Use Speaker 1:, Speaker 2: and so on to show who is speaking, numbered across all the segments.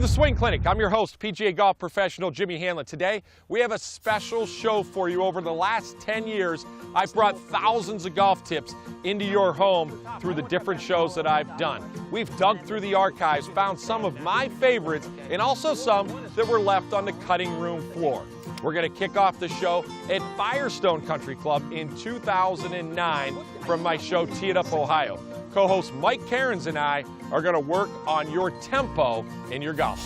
Speaker 1: the Swing Clinic. I'm your host, PGA golf professional Jimmy Hanlin. Today, we have a special show for you. Over the last 10 years, I've brought thousands of golf tips into your home through the different shows that I've done. We've dug through the archives, found some of my favorites, and also some that were left on the cutting room floor. We're going to kick off the show at Firestone Country Club in 2009 from my show, Tee It Up, Ohio. Co-host Mike Cairns and I are going to work on your tempo in your golf.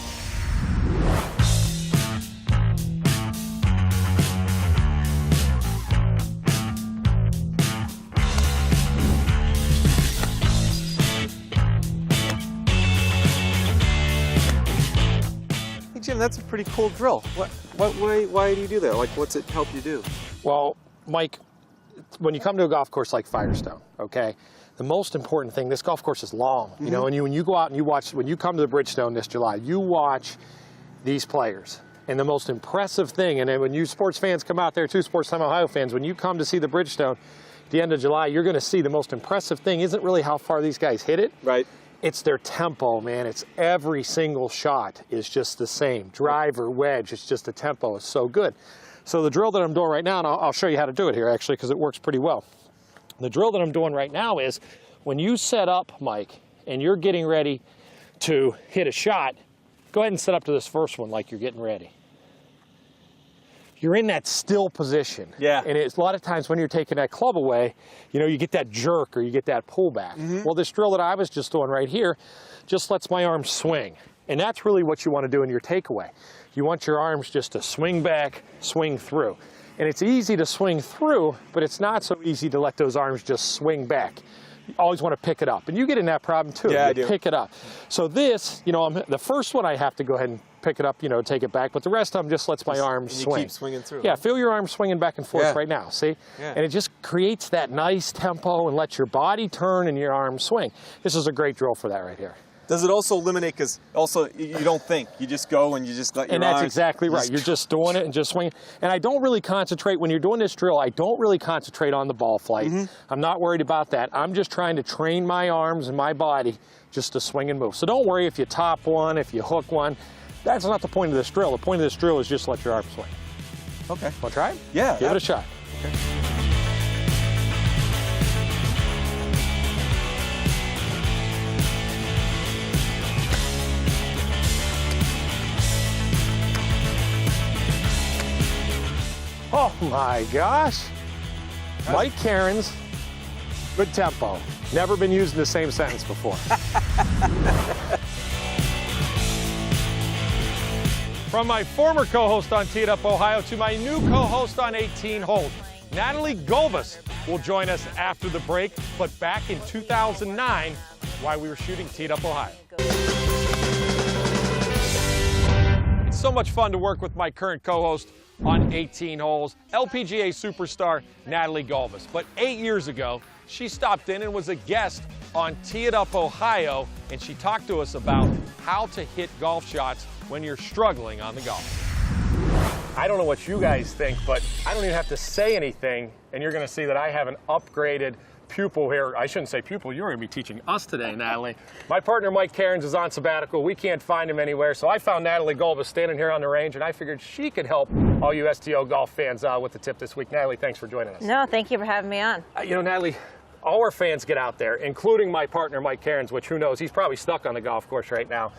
Speaker 2: Hey Jim, that's a pretty cool drill. Why do you do that? Like, what's it help you do?
Speaker 1: Well, Mike, when you come to a golf course like Firestone, okay, the most important thing, this golf course is long, you know, and when you go out and you watch, when you come to the Bridgestone this July, you watch these players. And the most impressive thing, and then when you sports fans come out there too, Sports Time Ohio fans, when you come to see the Bridgestone at the end of July, you're going to see the most impressive thing isn't really how far these guys hit it.
Speaker 2: Right.
Speaker 1: It's their tempo, man. It's every single shot is just the same. Driver, wedge, it's just the tempo is so good. So the drill that I'm doing right now, and I'll show you how to do it here actually, because it works pretty well. The drill that I'm doing right now is when you set up, Mike, and you're getting ready to hit a shot, go ahead and set up to this first one like you're getting ready. You're in that still position.
Speaker 2: Yeah.
Speaker 1: And it's a lot of times when you're taking that club away, you know, you get that jerk or you get that pullback. Well, this drill that I was just doing right here just lets my arms swing. And that's really what you want to do in your takeaway. You want your arms just to swing back, swing through. And it's easy to swing through, but it's not so easy to let those arms just swing back. You always want to pick it up. And you get in that problem too.
Speaker 2: Yeah,
Speaker 1: you
Speaker 2: I do.
Speaker 1: Pick it up. So this, you know, the first one I have to go ahead and pick it up, you know, take it back. But the rest of them just lets my arms swing.
Speaker 2: You keep swinging through.
Speaker 1: Yeah, feel your arms swinging back and forth right now, see?
Speaker 2: Yeah.
Speaker 1: And it just creates that nice tempo and lets your body turn and your arms swing. This is a great drill for that right here.
Speaker 2: Does it also eliminate, because also you don't think, you just go and you just let your
Speaker 1: arms. And that's exactly right. You're just doing it and just swinging. And I don't really concentrate, when you're doing this drill, I don't really concentrate on the ball flight. I'm not worried about that. I'm just trying to train my arms and my body just to swing and move. So don't worry if you top one, if you hook one. That's not the point of this drill. The point of this drill is just let your arms swing.
Speaker 2: Okay.
Speaker 1: Want to try it?
Speaker 2: Yeah.
Speaker 1: Give it a shot.
Speaker 2: Okay.
Speaker 1: Oh my gosh. Mike Cairns, good tempo. Never been used in the same sentence before. From my former co-host on Tee It Up Ohio to my new co-host on 18 Holes, Natalie Golbus will join us after the break, but back in 2009 while we were shooting Tee It Up Ohio. It's so much fun to work with my current co-host on 18 Holes, LPGA superstar Natalie Golbus. But 8 years ago, she stopped in and was a guest on Tee It Up Ohio, and she talked to us about how to hit golf shots when you're struggling on the golf. I don't know what you guys think, but I don't even have to say anything, and you're going to see that I have an upgraded pupil here. I shouldn't say pupil, you're going to be teaching us today, Natalie. My partner Mike Cairns is on sabbatical. We can't find him anywhere, so I found Natalie Golbus standing here on the range, and I figured she could help all you STO golf fans with the tip this week. Natalie, thanks for joining us.
Speaker 3: No, thank you for having me on.
Speaker 1: You know, Natalie, all our fans get out there, including my partner Mike Cairns, which who knows, he's probably stuck on the golf course right now.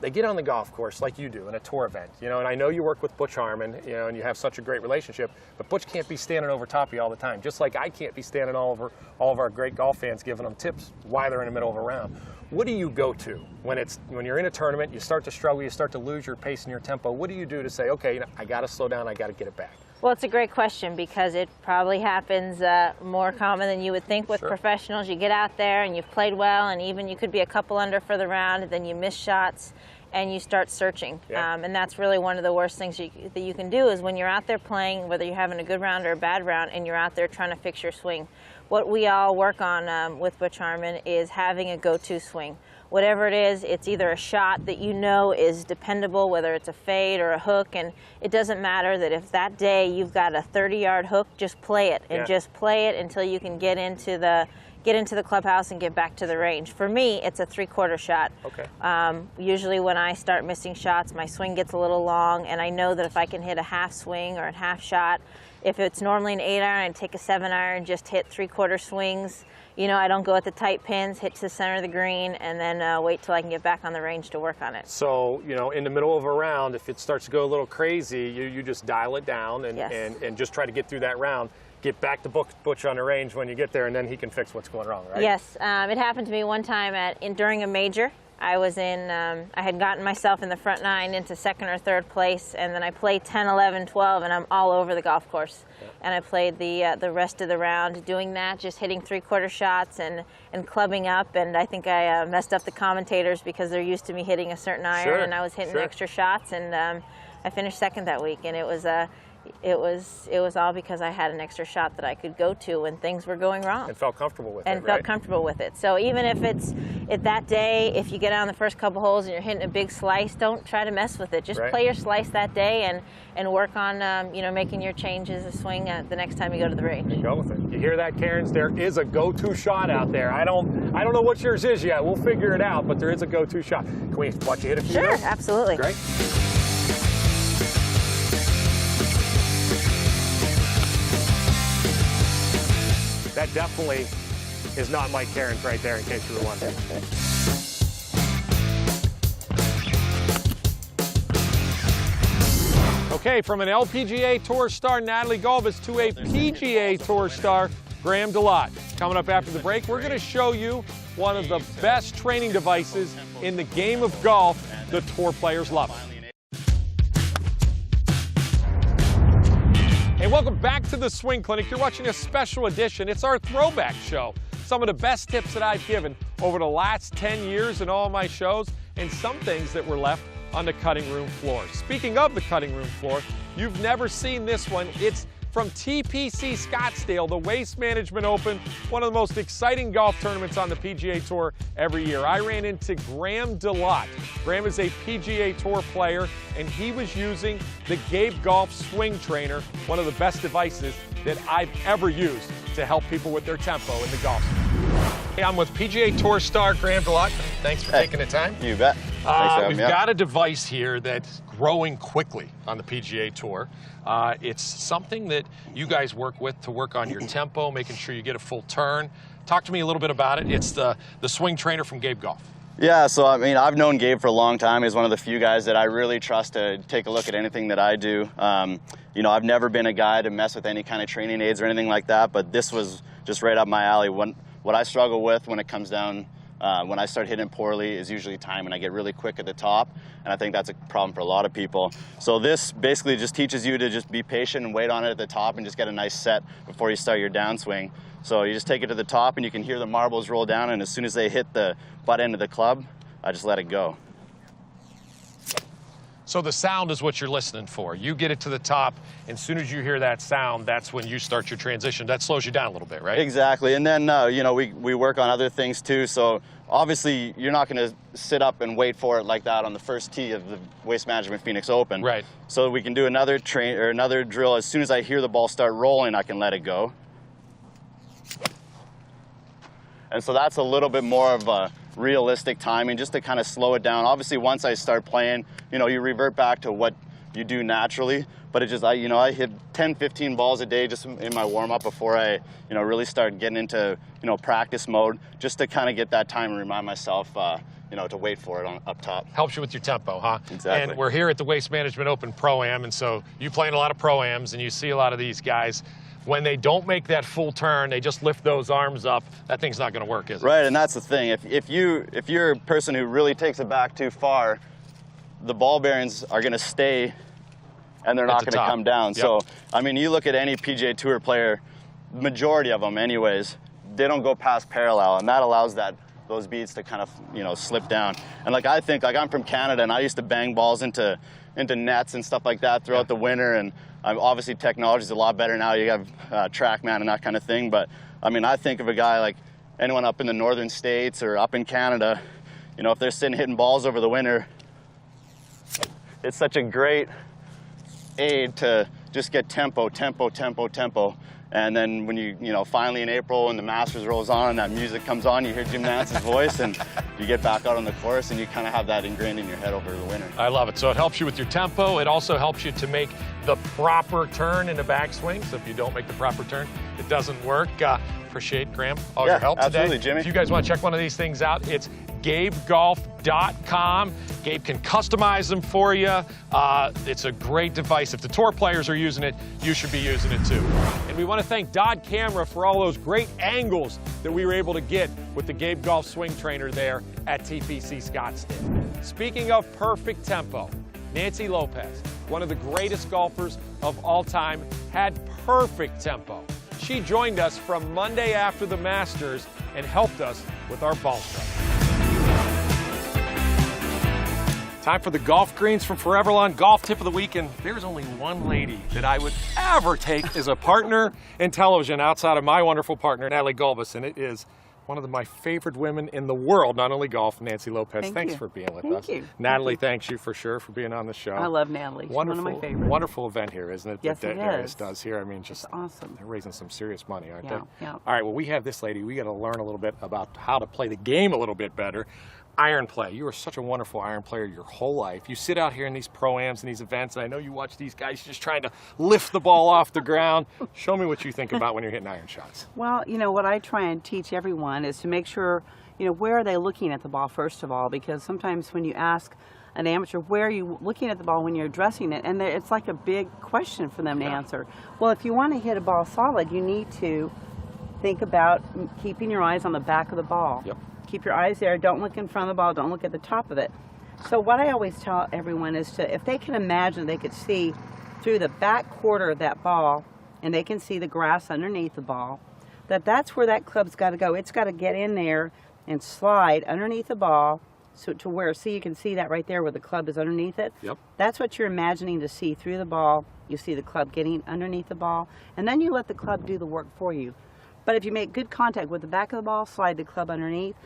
Speaker 1: They get on the golf course like you do in a tour event, you know, and I know you work with Butch Harmon, you know, and you have such a great relationship, but Butch can't be standing over top of you all the time, just like I can't be standing all over all of our great golf fans giving them tips while they're in the middle of a round. What do you go to when you're in a tournament, you start to struggle, you start to lose your pace and your tempo? What do you do to say, okay, you know, I got to slow down, I got to get it back?
Speaker 3: Well, it's a great question because it probably happens more common than you would think with professionals. You get out there and you've played well, and even you could be a couple under for the round, and then you miss shots and you start searching. And that's really one of the worst things that you can do is when you're out there playing, whether you're having a good round or a bad round, and you're out there trying to fix your swing. What we all work on with Butch Harmon is having a go-to swing. Whatever it is, it's either a shot that you know is dependable, whether it's a fade or a hook, and it doesn't matter that if that day you've got a 30-yard hook, just play it, and just play it until you can get into get into the clubhouse and get back to the range. For me, it's a 3/4 shot.
Speaker 1: Okay.
Speaker 3: Usually when I start missing shots, my swing gets a little long, and I know that if I can hit a half swing or a half shot, if it's normally an 8-iron, I'd take a 7-iron, just hit 3/4 swings. You know, I don't go at the tight pins, hit to the center of the green, and then wait till I can get back on the range to work on it.
Speaker 1: So, you know, in the middle of a round, if it starts to go a little crazy, you just dial it down and,
Speaker 3: Yes.
Speaker 1: and just try to get through that round. Get back to Butch on the range when you get there, and then he can fix what's going wrong, right?
Speaker 3: Yes, it happened to me one time during a major. I was I had gotten myself in the front 9 into 2nd or 3rd place, and then I played 10, 11, 12, and I'm all over the golf course. Yep. And I played the rest of the round doing that, just hitting 3/4 shots and clubbing up, and I think I messed up the commentators because they're used to me hitting a certain iron,
Speaker 1: Sure.
Speaker 3: and I was hitting
Speaker 1: Sure.
Speaker 3: extra shots, and I finished 2nd that week, and it was all because I had an extra shot that I could go to when things were going wrong.
Speaker 1: And felt comfortable with it,
Speaker 3: and felt
Speaker 1: right?
Speaker 3: comfortable with it. So even if it's that day, if you get on the first couple holes and you're hitting a big slice, don't try to mess with it. Just
Speaker 1: Right.
Speaker 3: play your slice that day and work on you know, making your changes a swing the next time you go to the range.
Speaker 1: Go with it. You hear that, Karens? There is a go-to shot out there. I don't know what yours is yet. We'll figure it out, but there is a go-to shot. Can we watch you hit a few?
Speaker 3: Sure,
Speaker 1: of those?
Speaker 3: absolutely.
Speaker 1: Great. That definitely is not Mike Karens right there, in case you were wondering. Okay, from an LPGA Tour star, Natalie Gulbis, to a PGA Tour star, Graham DeLotte. Coming up after the break, we're going to show you one of the best training devices in the game of golf. The tour players love it. Hey, welcome back to the Swing Clinic. You're watching a special edition. It's our throwback show. Some of the best tips that I've given over the last 10 years in all of my shows, and some things that were left on the cutting room floor. Speaking of the cutting room floor, you've never seen this one. It's from TPC Scottsdale, the Waste Management Open, one of the most exciting golf tournaments on the PGA Tour every year. I ran into Graham DeLotte. Graham is a PGA Tour player, and he was using the Gabe Golf Swing Trainer, one of the best devices that I've ever used to help people with their tempo in the golf. Hey, I'm with PGA Tour star Graham DeLotte. Thanks for taking the time.
Speaker 4: You bet. Thanks for having
Speaker 1: We've
Speaker 4: me up.
Speaker 1: got a device here that's growing quickly on the PGA Tour. It's something that you guys work with to work on your tempo, making sure you get a full turn. Talk to me a little bit about it. It's the swing trainer from Gabe Golf.
Speaker 4: Yeah, so I mean, I've known Gabe for a long time. He's one of the few guys that I really trust to take a look at anything that I do. You know, I've never been a guy to mess with any kind of training aids or anything like that, but this was just right up my alley. What I struggle with when it comes down, when I start hitting poorly, is usually time, and I get really quick at the top, and I think that's a problem for a lot of people. So this basically just teaches you to just be patient and wait on it at the top and just get a nice set before you start your downswing. So you just take it to the top, and you can hear the marbles roll down, and as soon as they hit the butt end of the club, I just let it go.
Speaker 1: So the sound is what you're listening for. You get it to the top, and as soon as you hear that sound, that's when you start your transition. That slows you down a little bit, right?
Speaker 4: Exactly, and then you know, we work on other things too. So obviously you're not going to sit up and wait for it like that on the first tee of the Waste Management Phoenix Open.
Speaker 1: Right.
Speaker 4: So we can do another drill. As soon as I hear the ball start rolling, I can let it go. And so that's a little bit more of a realistic timing, just to kind of slow it down. Obviously, once I start playing, you know, you revert back to what you do naturally. But it just, you know, I hit 10, 15 balls a day just in my warm-up before I, you know, really start getting into, you know, practice mode, just to kind of get that time and remind myself, you know, to wait for it up top.
Speaker 1: Helps you with your tempo, huh?
Speaker 4: Exactly.
Speaker 1: And we're here at the Waste Management Open Pro-Am, and so you play in a lot of Pro-Ams, and you see a lot of these guys. When they don't make that full turn, they just lift those arms up. That thing's not going to work, is it?
Speaker 4: Right, and that's the thing. If you're a person who really takes it back too far, the ball bearings are going to stay, and they're not going to come down.
Speaker 1: Yep.
Speaker 4: So, I mean, you look at any PGA Tour player, majority of them anyways, they don't go past parallel, and that allows those beads to kind of, you know, slip down. And like, I think, like, I'm from Canada, and I used to bang balls into nets and stuff like that throughout the winter, and obviously technology's a lot better now. You have TrackMan and that kind of thing, but I mean, I think of a guy like anyone up in the northern states or up in Canada, you know, if they're sitting hitting balls over the winter, it's such a great aid to just get tempo. And then when you know, finally in April when the Masters rolls on and that music comes on, you hear Jim Nance's voice and you get back out on the course and you kind of have that ingrained in your head over the winter.
Speaker 1: I love it. So it helps you with your tempo. It also helps you to make the proper turn in the backswing. So if you don't make the proper turn, it doesn't work. Appreciate, Graham, all your help
Speaker 4: absolutely,
Speaker 1: today.
Speaker 4: Jimmy.
Speaker 1: If you guys want to check one of these things out, it's GabeGolf.com. Gabe can customize them for you. It's a great device. If the tour players are using it, you should be using it too. And we want to thank Dodd Camera for all those great angles that we were able to get with the Gabe Golf Swing Trainer there at TPC Scottsdale. Speaking of perfect tempo, Nancy Lopez, one of the greatest golfers of all time, had perfect tempo. She joined us from Monday after the Masters and helped us with our ball strike. Time for the golf greens from Foreverlawn Golf Tip of the Week, and there's only one lady that I would ever take as a partner in television outside of my wonderful partner, Natalie Gulbis, and it is one of my favorite women in the world, not only golf, Nancy Lopez. Thanks for being with us.
Speaker 5: Thank you.
Speaker 1: Natalie, thanks you for sure for being on the show.
Speaker 5: I love Natalie. She's one of my favorites.
Speaker 1: Wonderful event here, isn't it?
Speaker 5: Yes,
Speaker 1: that
Speaker 5: it
Speaker 1: Darius
Speaker 5: is.
Speaker 1: does here. I mean, just
Speaker 5: It's awesome.
Speaker 1: They're raising some serious money, aren't
Speaker 5: Yeah,
Speaker 1: they?
Speaker 5: yeah.
Speaker 1: All right, well, we have this lady. We got to learn a little bit about how to play the game a little bit better. Iron play. You were such a wonderful iron player your whole life. You sit out here in these pro-ams and these events, and I know you watch these guys just trying to lift the ball off the ground. Show me what you think about when you're hitting iron shots.
Speaker 5: Well, you know, what I try and teach everyone is to make sure, you know, where are they looking at the ball, first of all, because sometimes when you ask an amateur, where are you looking at the ball when you're addressing it, and it's like a big question for them to answer. Well, if you want to hit a ball solid, you need to think about keeping your eyes on the back of the ball.
Speaker 1: Yep.
Speaker 5: Keep your eyes there. Don't look in front of the ball. Don't look at the top of it. So what I always tell everyone is to, if they can imagine they could see through the back quarter of that ball, and they can see the grass underneath the ball, that's where that club's got to go. It's got to get in there and slide underneath the ball, so to where, see, you can see that right there where the club is underneath it.
Speaker 1: Yep.
Speaker 5: That's what you're imagining to see through the ball. You see the club getting underneath the ball, and then you let the club do the work for you. But if you make good contact with the back of the ball, slide the club underneath.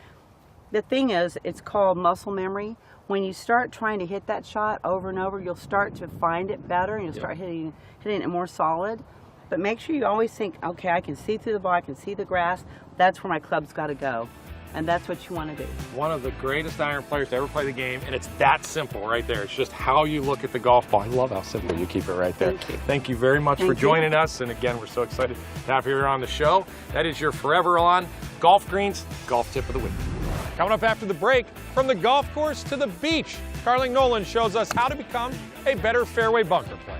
Speaker 5: The thing is, it's called muscle memory. When you start trying to hit that shot over and over, you'll start to find it better, and you'll start hitting it more solid. But make sure you always think, okay, I can see through the ball, I can see the grass. That's where my club's got to go. And that's what you want to do.
Speaker 1: One of the greatest iron players to ever play the game, and it's that simple right there. It's just how you look at the golf ball. I love how simple you keep it right there.
Speaker 5: Thank you.
Speaker 1: Thank you very much for joining us, and again, we're so excited to have you here on the show. That is your Foreverlawn Golf Greens Golf Tip of the Week. Coming up after the break, from the golf course to the beach, Carling Nolan shows us how to become a better fairway bunker player.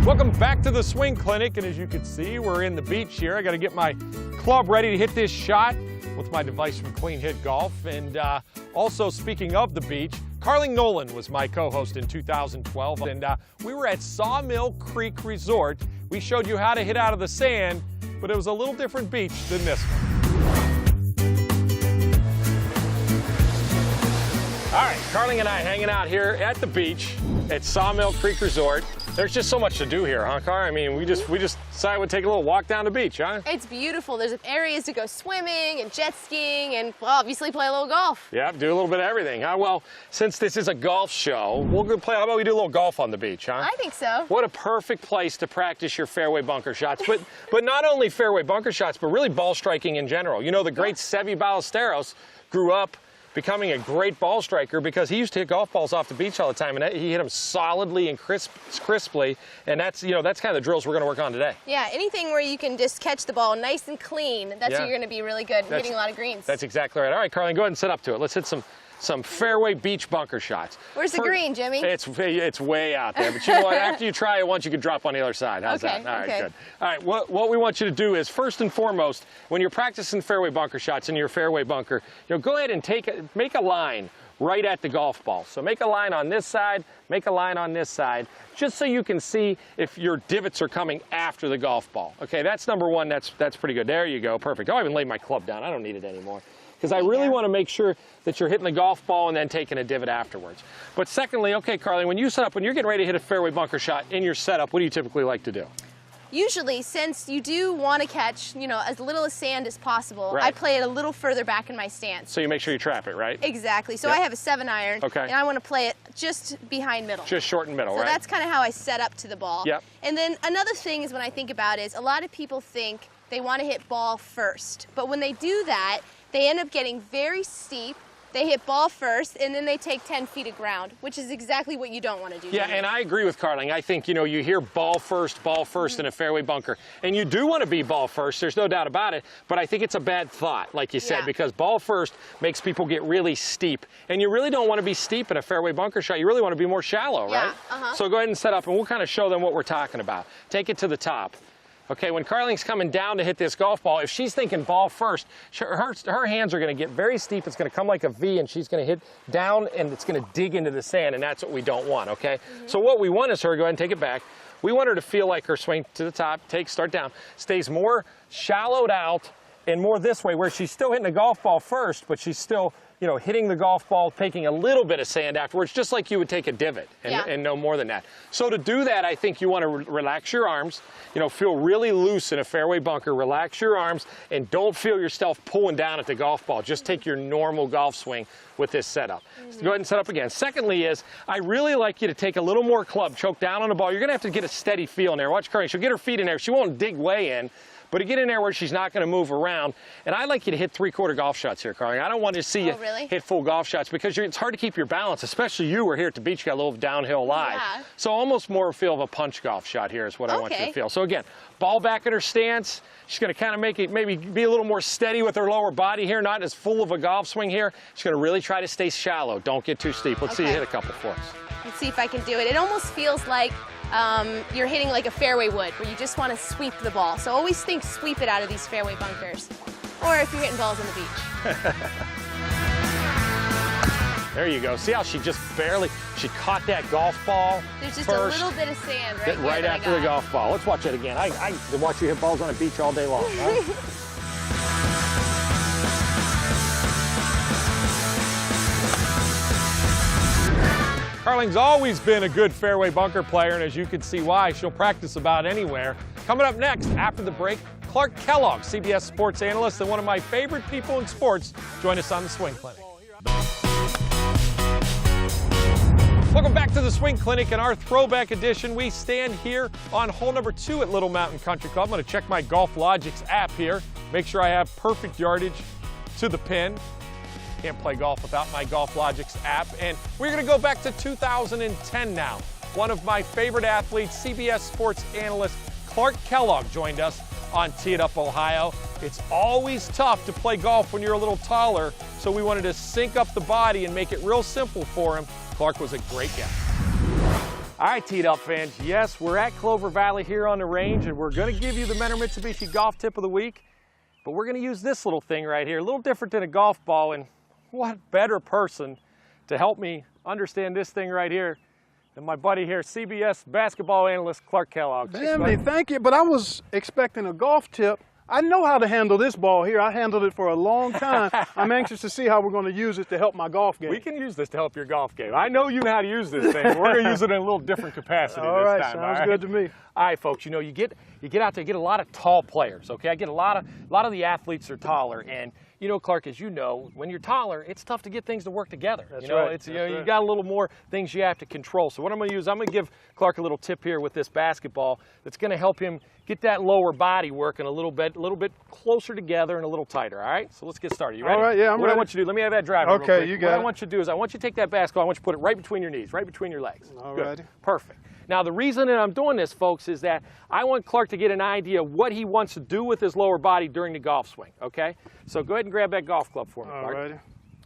Speaker 1: Welcome back to the Swing Clinic, and as you can see, we're in the beach here. I got to get my club ready to hit this shot with my device from Clean Hit Golf. And also, speaking of the beach, Carling Nolan was my co-host in 2012, and we were at Sawmill Creek Resort. We showed you how to hit out of the sand, but it was a little different beach than this one. All right, Carling and I hanging out here at the beach at Sawmill Creek Resort. There's just so much to do here, huh, Car? I mean, we just decided we'd take a little walk down the beach, huh?
Speaker 6: It's beautiful. There's areas to go swimming and jet skiing and, well, obviously play a little golf.
Speaker 1: Yeah, do a little bit of everything, huh? Well, since this is a golf show, we'll go play. How about we do a little golf on the beach, huh?
Speaker 6: I think so.
Speaker 1: What a perfect place to practice your fairway bunker shots. But not only fairway bunker shots, but really ball striking in general. You know, the great Seve Ballesteros grew up becoming a great ball striker because he used to hit golf balls off the beach all the time, and he hit them solidly and crisply, and that's, you know, that's kind of the drills we're going to work on today.
Speaker 6: Yeah, anything where you can just catch the ball nice and clean, that's where you're going to be really good, hitting a lot of greens.
Speaker 1: That's exactly right. All right, Carling, go ahead and sit up to it. Let's hit some fairway beach bunker shots.
Speaker 6: Where's the green, Jimmy?
Speaker 1: It's way out there, but you know what? After you try it once, you can drop on the other side. How's that? All right, good. All right, what we want you to do is, first and foremost, when you're practicing fairway bunker shots in your fairway bunker, you know, go ahead and make a line right at the golf ball. So make a line on this side, make a line on this side, just so you can see if your divots are coming after the golf ball. Okay, that's number one. That's pretty good. There you go. Perfect. Oh, I even laid my club down. I don't need it anymore, because I really want to make sure that you're hitting the golf ball and then taking a divot afterwards. But secondly, okay, Carly, when you set up, when you're getting ready to hit a fairway bunker shot in your setup, what do you typically like to do?
Speaker 6: usually, since you do want to catch, you know, as little as sand as possible,
Speaker 1: Right.
Speaker 6: I play it a little further back in my stance.
Speaker 1: So you make sure you trap it, right?
Speaker 6: Exactly. So
Speaker 1: Yep.
Speaker 6: I have a 7-iron,
Speaker 1: Okay.
Speaker 6: and I want to play it just behind middle.
Speaker 1: Just short and middle,
Speaker 6: So
Speaker 1: right?
Speaker 6: that's kind of how I set up to the ball.
Speaker 1: Yep.
Speaker 6: And then another thing is when I think about is a lot of people think they want to hit ball first, but when they do that, they end up getting very steep. They hit ball first, and then they take 10 feet of ground, which is exactly what you don't want to do.
Speaker 1: Yeah, and I agree with Carling. I think, you know, you hear ball first in a fairway bunker. And you do want to be ball first, there's no doubt about it, but I think it's a bad thought, like you said,
Speaker 6: Yeah.
Speaker 1: because ball first makes people get really steep. And you really don't want to be steep in a fairway bunker shot. You really want to be more shallow,
Speaker 6: Yeah,
Speaker 1: right?
Speaker 6: uh-huh.
Speaker 1: So go ahead and set up, and we'll kind of show them what we're talking about. Take it to the top. Okay, when Carling's coming down to hit this golf ball, if she's thinking ball first, her hands are going to get very steep. It's going to come like a V, and she's going to hit down, and it's going to dig into the sand, and that's what we don't want, okay? So what we want is her to go ahead and take it back. We want her to feel like her swing to the top, start down, stays more shallowed out and more this way, where she's still hitting the golf ball first, but she's still, you know, hitting the golf ball, taking a little bit of sand afterwards, just like you would take a divot, and no more than that. So to do that, I think you want to relax your arms, you know, feel really loose in a fairway bunker, relax your arms, and don't feel yourself pulling down at the golf ball. Just take your normal golf swing with this setup. So go ahead and set up again. Secondly is, I really like you to take a little more club, choke down on the ball. You're going to have to get a steady feel in there. Watch Carly, she'll get her feet in there. She won't dig way in, but to get in there where she's not going to move around. And I like you to hit 3/4 golf shots here, Carly. I don't want to see you hit full golf shots because it's hard to keep your balance, especially you were here at the beach, you got a little downhill lie.
Speaker 6: Yeah.
Speaker 1: So almost more feel of a punch golf shot here is what I want you to feel. So again, ball back in her stance. She's going to kind of make it, maybe be a little more steady with her lower body here, not as full of a golf swing here. She's going to really try to stay shallow. Don't get too steep. Let's see you hit a couple for us.
Speaker 6: Let's see if I can do it. It almost feels like you're hitting like a fairway would, where you just want to sweep the ball. So always think sweep it out of these fairway bunkers. Or if you're hitting balls on the beach.
Speaker 1: There you go. See how she just barely, she caught that golf ball.
Speaker 6: There's just
Speaker 1: first,
Speaker 6: a little bit of sand right here
Speaker 1: right
Speaker 6: that
Speaker 1: after the golf ball. Let's watch it again. I watch you hit balls on a beach all day long. Right? Carling's always been a good fairway bunker player, and as you can see why, she'll practice about anywhere. Coming up next, after the break, Clark Kellogg, CBS sports analyst and one of my favorite people in sports, join us on the Swing Clinic. Welcome back to the Swing Clinic. In our throwback edition, we stand here on hole number 2 at Little Mountain Country Club. I'm going to check my Golf Logics app here, make sure I have perfect yardage to the pin. Can't play golf without my Golf Logics app. And we're going to go back to 2010 now. One of my favorite athletes, CBS sports analyst Clark Kellogg, joined us on Tee It Up Ohio. It's always tough to play golf when you're a little taller, so we wanted to sync up the body and make it real simple for him. Clark was a great guest. All right, Tee It Up fans, yes, we're at Clover Valley here on the range, and we're going to give you the Mentor Mitsubishi Golf Tip of the Week, but we're going to use this little thing right here, a little different than a golf ball, and what better person to help me understand this thing right here than my buddy here, CBS basketball analyst Clark Kellogg.
Speaker 7: Sammy, thank you, but I was expecting a golf tip. I know how to handle this ball here. I handled it for a long time. I'm anxious to see how we're going to use it to help my golf game.
Speaker 1: We can use this to help your golf game. I know you know how to use this thing. We're going to use it in a little different capacity
Speaker 7: all
Speaker 1: this
Speaker 7: right,
Speaker 1: time.
Speaker 7: Sounds good to me.
Speaker 1: All right, folks, you know, you get out there, you get a lot of tall players, okay? I get a lot of the athletes are taller, and you know, Clark, as you know, when you're taller, it's tough to get things to work together.
Speaker 7: That's
Speaker 1: you know,
Speaker 7: right.
Speaker 1: it's you got a little more things you have to control. So what I'm going to use, I'm going to give Clark a little tip here with this basketball that's going to help him get that lower body working a little bit closer together and a little tighter. All right, so let's get started. You ready?
Speaker 7: All right, yeah, I'm
Speaker 1: What
Speaker 7: ready.
Speaker 1: I want you to do, let me have that driver.
Speaker 7: Okay,
Speaker 1: real quick.
Speaker 7: you got
Speaker 1: What I
Speaker 7: it.
Speaker 1: want you to do is I want you to take that basketball, I want you to put it right between your knees, right between your legs.
Speaker 7: All
Speaker 1: Good.
Speaker 7: righty.
Speaker 1: Perfect. Now, the reason that I'm doing this, folks, is that I want Clark to get an idea of what he wants to do with his lower body during the golf swing, okay? So go ahead and grab that golf club for me,
Speaker 7: All
Speaker 1: Clark.
Speaker 7: righty.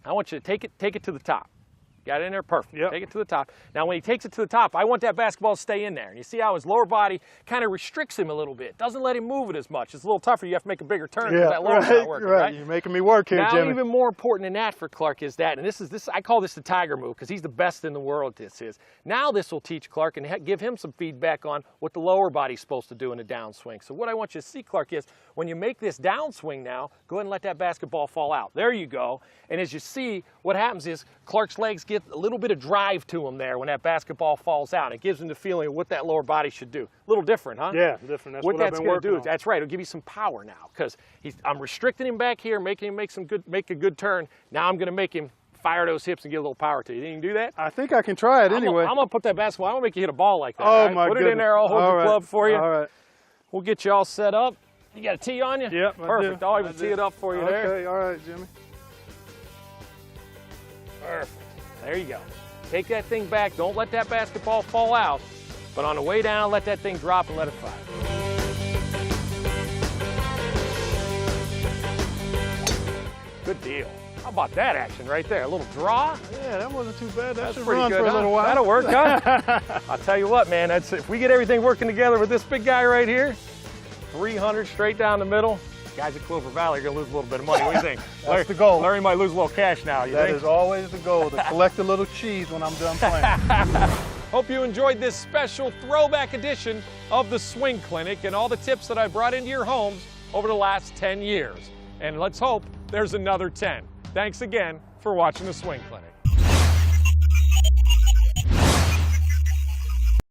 Speaker 1: I want you to take it to the top. Got it in there? Perfect.
Speaker 7: Yep.
Speaker 1: Take it to the top. Now, when he takes it to the top, I want that basketball to stay in there. And you see how his lower body kind of restricts him a little bit. Doesn't let him move it as much. It's a little tougher. You have to make a bigger turn because
Speaker 7: Yeah,
Speaker 1: that lower's not working, right?
Speaker 7: You're making me work here,
Speaker 1: Now,
Speaker 7: Jimmy.
Speaker 1: even more important than that for Clark is that, and this I call this the tiger move because he's the best in the world. This is. Now this will teach Clark and give him some feedback on what the lower body's supposed to do in a downswing. So what I want you to see, Clark, is when you make this downswing now, go ahead and let that basketball fall out. There you go. And as you see, what happens is Clark's legs get a little bit of drive to them there when that basketball falls out. It gives them the feeling of what that lower body should do. A little different, huh?
Speaker 7: Yeah, different. That's what I've
Speaker 1: that's
Speaker 7: been
Speaker 1: going
Speaker 7: working
Speaker 1: to do.
Speaker 7: on.
Speaker 1: That's right. It'll give you some power now because I'm restricting him back here, making him make a good turn. Now I'm going to make him fire those hips and get a little power to you. You can do that?
Speaker 7: I think I can try it anyway.
Speaker 1: I'm going to put that basketball. I'm going to make you hit a ball like that.
Speaker 7: Oh,
Speaker 1: right?
Speaker 7: my
Speaker 1: Put
Speaker 7: goodness.
Speaker 1: it in there. I'll hold
Speaker 7: All
Speaker 1: the
Speaker 7: right.
Speaker 1: club for you.
Speaker 7: All right.
Speaker 1: We'll get you all set up. You got a tee on you?
Speaker 7: Yep,
Speaker 1: Perfect. I'll even tee it up for you there.
Speaker 7: Okay, all right, Jimmy.
Speaker 1: Perfect. There you go. Take that thing back. Don't let that basketball fall out. But on the way down, let that thing drop and let it fly. Good deal. How about that action right there? A little draw?
Speaker 7: Yeah, that wasn't too bad. That
Speaker 1: That's
Speaker 7: should
Speaker 1: pretty
Speaker 7: run
Speaker 1: good,
Speaker 7: for a
Speaker 1: huh?
Speaker 7: little while.
Speaker 1: That'll work, huh? I'll tell you what, man. If we get everything working together with this big guy right here, 300 straight down the middle, guys at Clover Valley are going to lose a little bit of money. What do you think?
Speaker 7: That's the goal.
Speaker 1: Larry might lose a little cash now, you
Speaker 7: That
Speaker 1: think?
Speaker 7: is always the goal, to collect a little cheese when I'm done playing.
Speaker 1: Hope you enjoyed this special throwback edition of the Swing Clinic and all the tips that I brought into your homes over the last 10 years. And let's hope there's another 10. Thanks again for watching the Swing Clinic.